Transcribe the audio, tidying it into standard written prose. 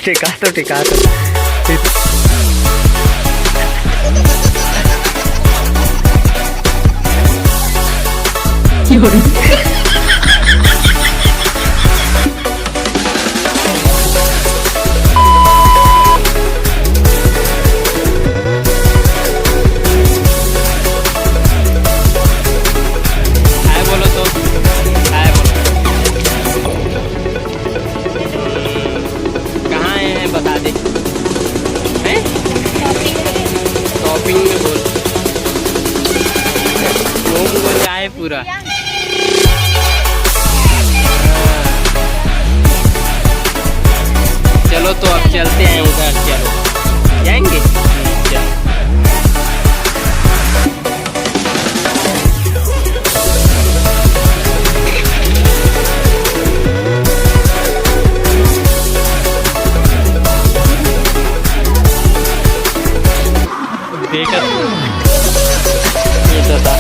टिका काय बोलो तो काय बोलो कहाँ है बता दे हैं शॉपिंग में बोल घूम बोल का है पूरा चलो तो अब चलते हैं उधर चलो जाएंगे चलो देखा ये तो था